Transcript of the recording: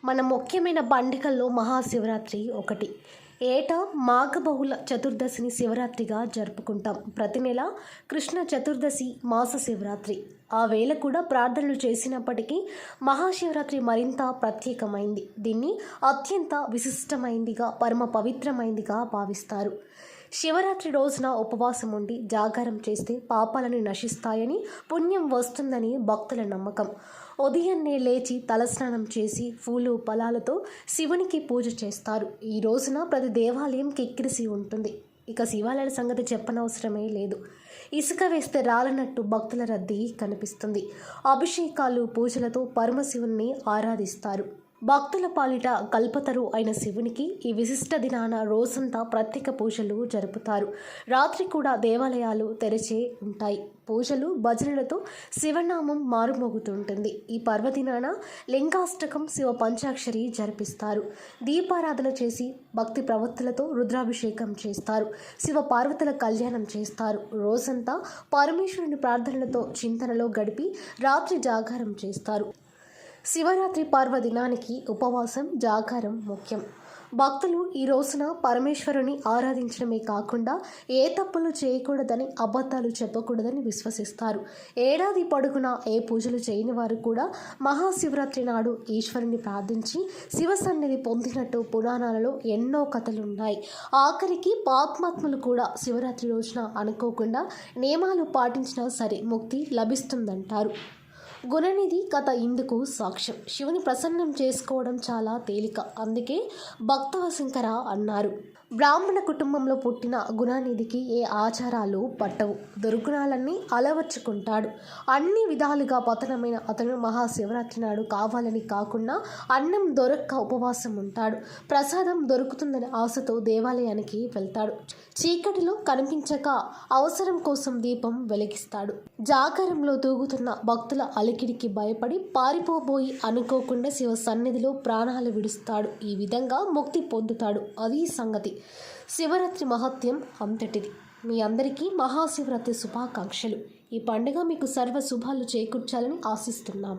మన ముఖ్యమైన పండుగల్లో మహాశివరాత్రి ఒకటి. ఏటా మాఘబహుళ చతుర్దశిని శివరాత్రిగా జరుపుకుంటాం. ప్రతి నెల కృష్ణ చతుర్దశి మాస శివరాత్రి. ఆ వేళ కూడా ప్రార్థనలు చేసినప్పటికీ మహాశివరాత్రి మరింత ప్రత్యేకమైంది. దీన్ని అత్యంత విశిష్టమైందిగా, పరమ పవిత్రమైందిగా భావిస్తారు. శివరాత్రి రోజున ఉపవాసం ఉండి జాగారం చేస్తే పాపాలను నశిస్తాయని, పుణ్యం వస్తుందని భక్తుల నమ్మకం. ఉదయాన్నే లేచి తలస్నానం చేసి పూలు ఫలాలతో శివునికి పూజ చేస్తారు. ఈ రోజున ప్రతి దేవాలయం కిక్కిరిసి ఉంటుంది. ఇక శివాలయాల సంగతి చెప్పనవసరమే లేదు. ఇసుక వేస్తే రాలనట్టు భక్తుల రద్దీ కనిపిస్తుంది. అభిషేకాలు, పూజలతో పరమశివుణ్ణి ఆరాధిస్తారు. భక్తుల పాలిట కల్పతరు అయిన శివునికి ఈ విశిష్ట దినాన రోజంతా ప్రత్యేక పూజలు జరుపుతారు. రాత్రి కూడా దేవాలయాలు తెరిచే ఉంటాయి. పూజలు, భజనలతో శివనామం మారుమోగుతుంటుంది. ఈ పర్వదినాన లింగాష్టకం, శివ పంచాక్షరి జరిపిస్తారు. దీపారాధన చేసి భక్తి ప్రవృత్తులతో రుద్రాభిషేకం చేస్తారు. శివ పార్వతుల కళ్యాణం చేస్తారు. రోజంతా పరమేశ్వరుని ప్రార్థనలతో చింతనలో గడిపి రాత్రి జాగారం చేస్తారు. శివరాత్రి పర్వదినానికి ఉపవాసం, జాగారం ముఖ్యం. భక్తులు ఈ రోజున పరమేశ్వరుని ఆరాధించడమే కాకుండా ఏ తప్పులు చేయకూడదని, అబద్ధాలు చెప్పకూడదని విశ్వసిస్తారు. ఏడాది పొడుగునా ఏ పూజలు చేయని వారు కూడా మహాశివరాత్రి నాడు ఈశ్వరుని ప్రార్థించి శివ సన్నిధి పొందినట్టు పురాణాలలో ఎన్నో కథలున్నాయి. ఆఖరికి పాపాత్ములు కూడా శివరాత్రి రోజున అనుకోకుండా నియమాలు పాటించినా సరే ముక్తి లభిస్తుందంటారు. గుణనిధి కథ ఇందుకు సాక్ష్యం. శివుని ప్రసన్నం చేసుకోవడం చాలా తేలిక. అందుకే భక్తవశంకర అన్నారు. బ్రాహ్మణ కుటుంబంలో పుట్టిన గుణనిధికి ఏ ఆచారాలు పట్టవు. దుర్గుణాలన్నీ అలవర్చుకుంటాడు. అన్ని విధాలుగా పతనమైన అతను మహాశివరాత్రి నాడు కావాలని కాకుండా అన్నం దొరక్క ఉపవాసం ఉంటాడు. ప్రసాదం దొరుకుతుందనే ఆశతో దేవాలయానికి వెళ్తాడు. చీకటిలో కనిపించక అవసరం కోసం దీపం వెలిగిస్తాడు. జాగారంలో తూగుతున్న భక్తుల అలికిడికి భయపడి పారిపోబోయి అనుకోకుండా శివ సన్నిధిలో ప్రాణాలు విడుస్తాడు. ఈ విధంగా ముక్తి పొందుతాడు. అది సంగతి. శివరాత్రి మహత్యం అంతటిది. మీ అందరికీ మహాశివరాత్రి శుభాకాంక్షలు. ఈ పండుగ మీకు సర్వ శుభాలు చేకూర్చాలని ఆశిస్తున్నాం.